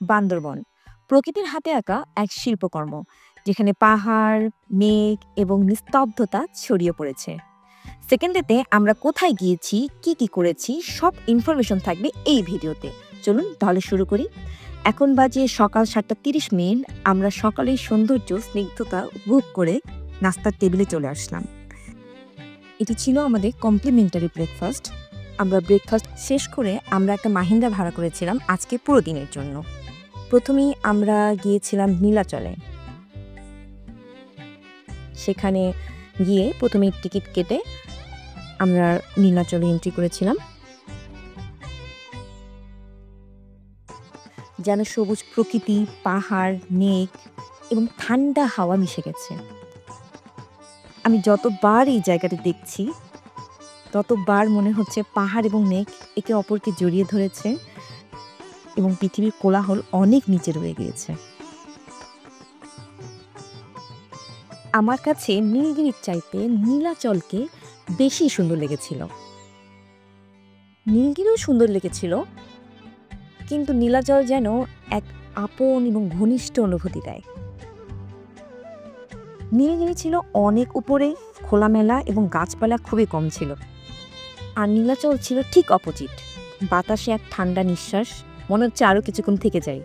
বান্দরবন প্রকৃতির হাতে আঁকা এক শিল্পকর্ম, যেখানে পাহাড়, মেঘ এবং নিস্তব্ধতা ছড়িয়ে পড়েছে। সেকেন্ডেতে আমরা কোথায় গিয়েছি, কি কি করেছি, সব ইনফরমেশন থাকবে এই ভিডিওতে। চলুন তাহলে শুরু করি। এখন বাজে সকাল 7:30। আমরা সকালের সৌন্দর্য, স্নিগ্ধতা উপভোগ করে নাস্তার টেবিলে চলে আসলাম। এটি ছিল আমাদের কমপ্লিমেন্টারি ব্রেকফাস্ট। আমরা ব্রেকফাস্ট শেষ করে আমরা একটা মাহিন্দ্রা ভাড়া করেছিলাম আজকে পুরো দিনের জন্য। প্রথমেই আমরা গিয়েছিলাম নীলাচলে। সেখানে গিয়ে প্রথমে টিকিট কেটে আমরা নীলাচলে এন্ট্রি করেছিলাম। যেন সবুজ প্রকৃতি, পাহাড়, মেঘ এবং ঠান্ডা হাওয়া মিশে গেছে। আমি যতবার এই জায়গাটি দেখছি ততবার মনে হচ্ছে পাহাড় এবং মেঘ একে অপরকে জড়িয়ে ধরেছে এবং পৃথিবীর কোলাহল অনেক নিচে রয়ে গিয়েছে। আমার কাছে নীলগিরির চাইতে নীলাচলকে বেশি সুন্দর লেগেছিল। নীলগিরিও সুন্দর লেগেছিল, কিন্তু নীলাচল যেন এক আপন এবং ঘনিষ্ঠ অনুভূতি দেয়। নীলগিরি ছিল অনেক উপরে, খোলামেলা এবং গাছপালা খুবই কম ছিল। আর নীলাচল ছিল ঠিক অপোজিট। বাতাসে এক ঠান্ডা নিঃশ্বাস, মনে হচ্ছে আরও কিছুক্ষণ থেকে যাই।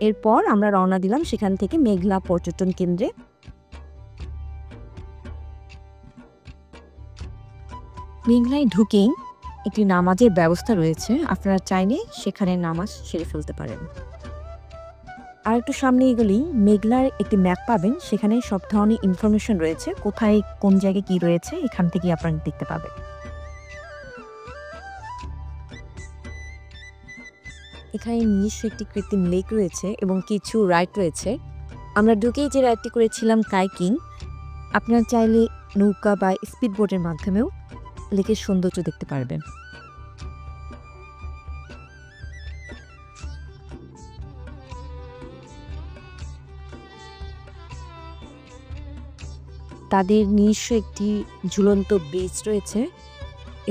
এরপর আমরা রওনা দিলাম সেখান থেকে মেঘলা পর্যটন কেন্দ্রে। মেঘলায় ঢুকেই একটি নামাজের ব্যবস্থা রয়েছে, আপনারা চাইলে সেখানে নামাজ সেরে ফেলতে পারেন। আর একটু সামনে এগোলেই মেঘলার একটি ম্যাপ পাবেন, সেখানে সব ধরনের ইনফরমেশন রয়েছে, কোথায় কোন জায়গায় কি রয়েছে এখান থেকে আপনারা দেখতে পাবেন। এখানে নিজস্ব একটি কৃত্রিম লেক রয়েছে এবং কিছু রাইড রয়েছে। আমরা ঢুকেই যে রাইডটি করেছিলাম কাইকিং, আপনারা চাইলে নৌকা বা স্পিড বোটের মাধ্যমেও লেকের সৌন্দর্য দেখতে পারবেন। তাদের নিজস্ব একটি ঝুলন্ত ব্রিজ রয়েছে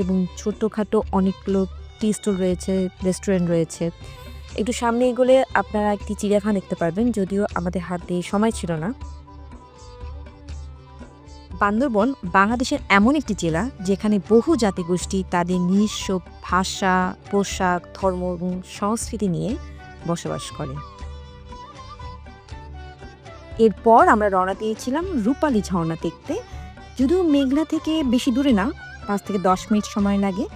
এবং ছোটোখাটো অনেকগুলো টি স্টল রয়েছে, রেস্টুরেন্ট রয়েছে। একটু সামনে এগোলে আপনারা একটি চিড়িয়াখানা দেখতে পারবেন, যদিও আমাদের হাতে সময় ছিল না। বান্দরবন বাংলাদেশের এমন একটি জেলা যেখানে বহু জাতিগোষ্ঠী তাদের নিজস্ব ভাষা, পোশাক, ধর্ম এবং সংস্কৃতি নিয়ে বসবাস করে। এরপর আমরা রওনা দিয়েছিলাম রূপালী ঝর্ণা দেখতে। যদিও মেঘলা থেকে বেশি দূরে না, 5 থেকে 10 মিনিট সময় লাগে।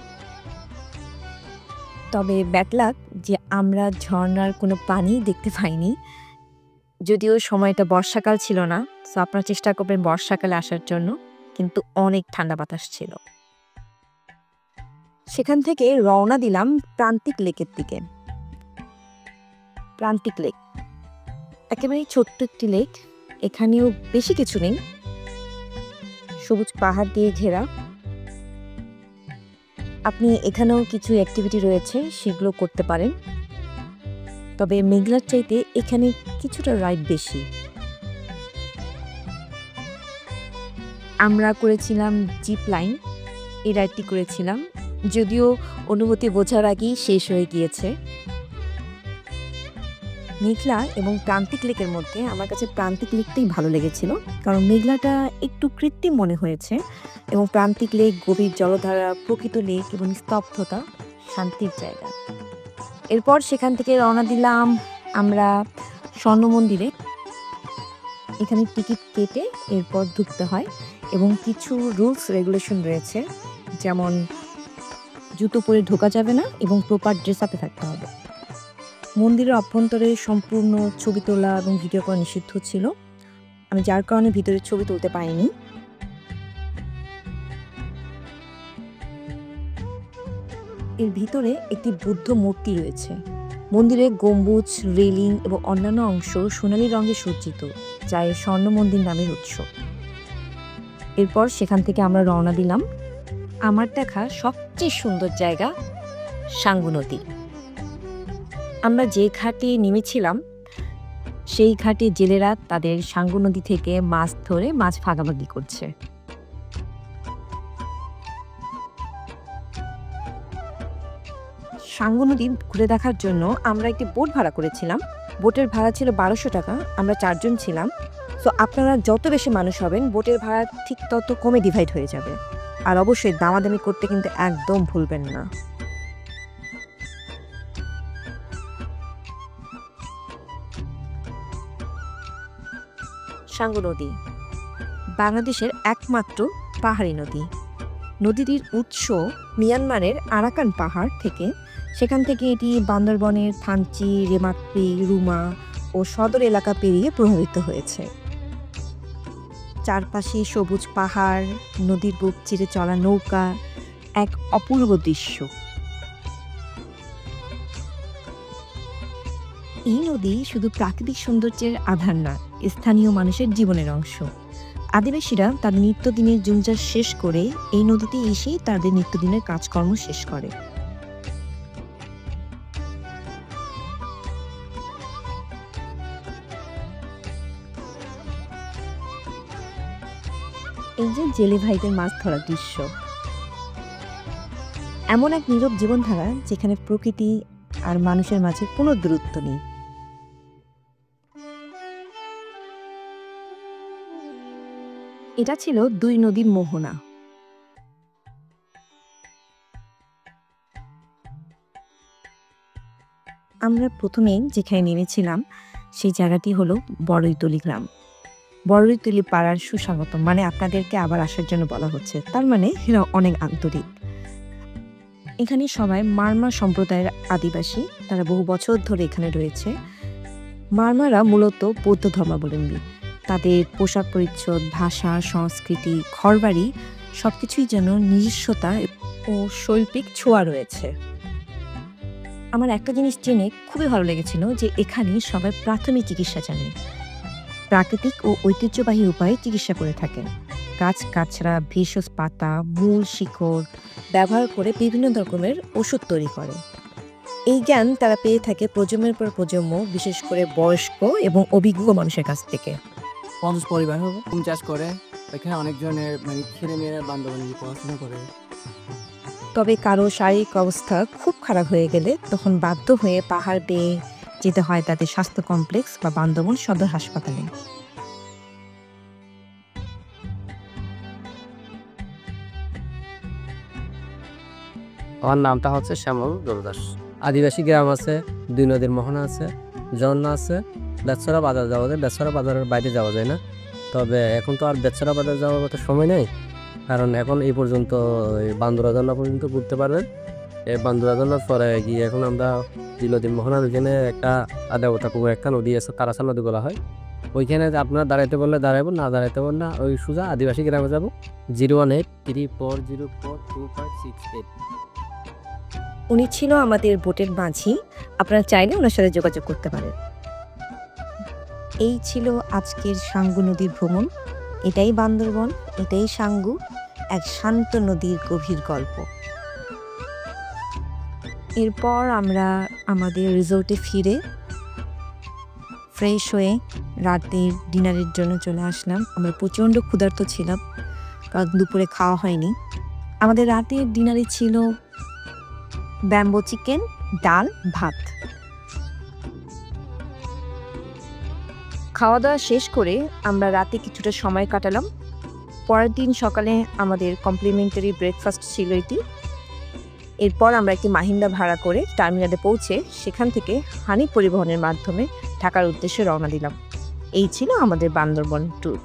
তবে ব্যাডলাক যে আমরা ঝর্ণার কোনো পানি দেখতে পাইনি। যদিও সময়টা বর্ষাকাল ছিল না, তো আপনারা চেষ্টা করবেন বর্ষাকালে আসার জন্য, কিন্তু অনেক ঠান্ডা বাতাস ছিল। সেখান থেকে রওনা দিলাম প্রান্তিক লেকের দিকে। প্রান্তিক লেক একেবারেই ছোট্ট একটি লেক, এখানেও বেশি কিছু নেই, সবুজ পাহাড় দিয়ে ঘেরা। আপনি এখানেও কিছু অ্যাক্টিভিটি রয়েছে, সেগুলো করতে পারেন। তবে মেঘলার চাইতে এখানে কিছুটা রাইড বেশি। আমরা করেছিলাম জিপ লাইন, এই রাইডটি করেছিলাম, যদিও অনুভূতি বোঝার আগেই শেষ হয়ে গিয়েছে। মেঘলা এবং প্রান্তিক লেকের মধ্যে আমার কাছে প্রান্তিক লেকটাই ভালো লেগেছিল, কারণ মেঘলাটা একটু কৃত্রিম মনে হয়েছে এবং প্রান্তিক লেক গভীর জলধারা, প্রকৃত লেক এবং স্তব্ধতা, শান্তির জায়গা। এরপর সেখান থেকে রওনা দিলাম আমরা স্বর্ণ মন্দিরে। এখানে টিকিট কেটে এরপর ঢুকতে হয় এবং কিছু রুলস রেগুলেশন রয়েছে, যেমন জুতো পরে ঢোকা যাবে না এবং প্রপার ড্রেস আপে থাকতে হবে। মন্দিরের অভ্যন্তরে সম্পূর্ণ ছবি তোলা এবং ভিডিও করা নিষিদ্ধ ছিল, আমি যার কারণে ভিতরে ছবি তুলতে পারিনি। এর ভিতরে একটি বুদ্ধ মূর্তি রয়েছে। মন্দিরের গম্বুজ, রেলিং এবং অন্যান্য অংশ সোনালী রঙে সজ্জিত, যা এর স্বর্ণ মন্দির নামের উৎস। এরপর সেখান থেকে আমরা রওনা দিলাম আমার দেখা সবচেয়ে সুন্দর জায়গা সাঙ্গু নদী। আমরা যে ঘাটে নেমেছিলাম সেই ঘাটে জেলেরা তাদের সাঙ্গু নদী থেকে মাছ ধরে মাছ ভাগাভাগি করছে। সাঙ্গু নদী ঘুরে দেখার জন্য আমরা একটি বোট ভাড়া করেছিলাম। বোটের ভাড়া ছিল ১২০০ টাকা। আমরা ৪ জন ছিলাম। সো আপনারা যত বেশি মানুষ হবেন বোটের ভাড়া ঠিক তত কমে ডিভাইড হয়ে যাবে। আর অবশ্যই দামাদামি করতে কিন্তু একদম ভুলবেন না। সাঙ্গু নদী বাংলাদেশের একমাত্র পাহাড়ি নদী। নদীটির উৎস মিয়ানমারের আরাকান পাহাড় থেকে। সেখান থেকে এটি বান্দরবনের থানচি, রেমাক্রি, রুমা ও সদর এলাকা পেরিয়ে প্রভাবিত হয়েছে। চারপাশে সবুজ পাহাড়, নদীর বুক চিরে চলা নৌকা, এক অপূর্ব দৃশ্য। এই নদী শুধু প্রাকৃতিক সৌন্দর্যের আধার না, স্থানীয় মানুষের জীবনের অংশ। আদিবাসীরা তাদের নিত্যদিনের জঞ্জাল শেষ করে এই নদীতে এসেই তাদের নিত্যদিনের কাজকর্ম শেষ করে। এই যে জেলে ভাইদের মাছ ধরার দৃশ্য, এমন এক নীরব জীবনধারা যেখানে প্রকৃতি আর মানুষের মাঝে কোনো দূরত্ব নেই। এটা ছিল দুই নদীর মোহনা। আমরা প্রথমে যেখানে নেমেছিলাম সেই জায়গাটি হলো বড়ইতলি গ্রাম। বড়ইতলি পাড়ার সুস্বাগতম, মানে আপনাদেরকে আবার আসার জন্য বলা হচ্ছে, তার মানে এরা অনেক আন্তরিক। এখানে সবাই মারমা সম্প্রদায়ের আদিবাসী, তারা বহু বছর ধরে এখানে রয়েছে। মারমারা মূলত বৌদ্ধ ধর্মাবলম্বী। তাদের পোশাক পরিচ্ছদ, ভাষা, সংস্কৃতি, ঘরবাড়ি সবকিছুই যেন নিজস্বতা ও শৈল্পিক ছোঁয়া রয়েছে। আমার একটা জিনিস জেনে খুবই ভালো লেগেছিল যে এখানে সবাই প্রাথমিক চিকিৎসা জানে। প্রাকৃতিক ও ঐতিহ্যবাহী উপায়ে চিকিৎসা করে থাকেন। গাছ গাছড়া, ভেষজ পাতা, মূল, শিকড় ব্যবহার করে বিভিন্ন রকমের ওষুধ তৈরি করে। এই জ্ঞান তারা পেয়ে থাকে প্রজন্মের পর প্রজন্ম, বিশেষ করে বয়স্ক এবং অভিজ্ঞ মানুষের কাছ থেকে। ৫০ পরিবার গম চাষ করে, এখানে অনেকজনের মানে ছেলে মেয়েরা বান্দরবনে পড়াশোনা করে। তবে কারো শারীরিক অবস্থা খুব খারাপ হয়ে গেলে তখন বাধ্য হয়ে পাহাড় বেয়ে যেতে হয় তাদের স্বাস্থ্য কমপ্লেক্স বা বান্দরবন সদর হাসপাতালে। আমার নামটা হচ্ছে শ্যামল দলদাস। আদিবাসী গ্রাম আছে, দুই নদীর মোহনা আছে, ঝর্ণা আছে, বেতছড়া বাজার যাওয়া যায়। বেতছড়া বাজারের বাইরে যাওয়া যায় না, তবে এখন তো আর বেতছড়া বাজার যাওয়ার মতো সময় নেই, কারণ এখন এই পর্যন্ত বান্দরা ঝর্ণা পর্যন্ত ঘুরতে পারবেন। এই বান্দরা ঝর্ণার পরে গিয়ে এখন আমরা দুই নদীর মোহনার ওইখানে একটা আদাবতা পুকুর, একটা নদী আছে, তারাসা নদী বলা হয়। ওইখানে আপনারা দাঁড়াইতে বললে দাঁড়াবো, না দাঁড়াইতে বললে ওই সোজা আদিবাসী গ্রামে যাবো। 01834042568। উনি ছিল আমাদের বোটের মাঝি। আপনারা চাইলে ওনার সাথে যোগাযোগ করতে পারেন। এই ছিল আজকের সাঙ্গু নদীর ভ্রমণ। এটাই বান্দরবন, এটাই সাঙ্গু, এক শান্ত নদীর গভীর গল্প। এরপর আমরা আমাদের রিসোর্টে ফিরে ফ্রেশ হয়ে রাতের ডিনারের জন্য চলে আসলাম। আমরা প্রচণ্ড ক্ষুধার্ত ছিলাম, কারণ দুপুরে খাওয়া হয়নি। আমাদের রাতের ডিনারে ছিল ব্যাম্বো চিকেন, ডাল, ভাত। খাওয়া দাওয়া শেষ করে আমরা রাতে কিছুটা সময় কাটালাম। পরের দিন সকালে আমাদের কমপ্লিমেন্টারি ব্রেকফাস্ট ছিল এটি। এরপর আমরা একটি মাহিন্দ্রা ভাড়া করে টার্মিনালে পৌঁছে সেখান থেকে হানি পরিবহনের মাধ্যমে ঢাকার উদ্দেশ্যে রওনা দিলাম। এই ছিল আমাদের বান্দরবন ট্যুর।